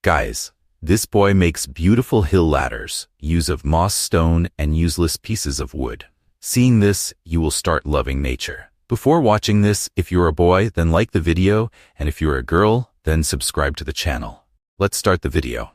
Guys, this boy makes beautiful hill ladders, use of moss stone and useless pieces of wood. Seeing this, you will start loving nature. Before watching this, if you're a boy, then like the video, and if you're a girl, then subscribe to the channel. Let's start the video.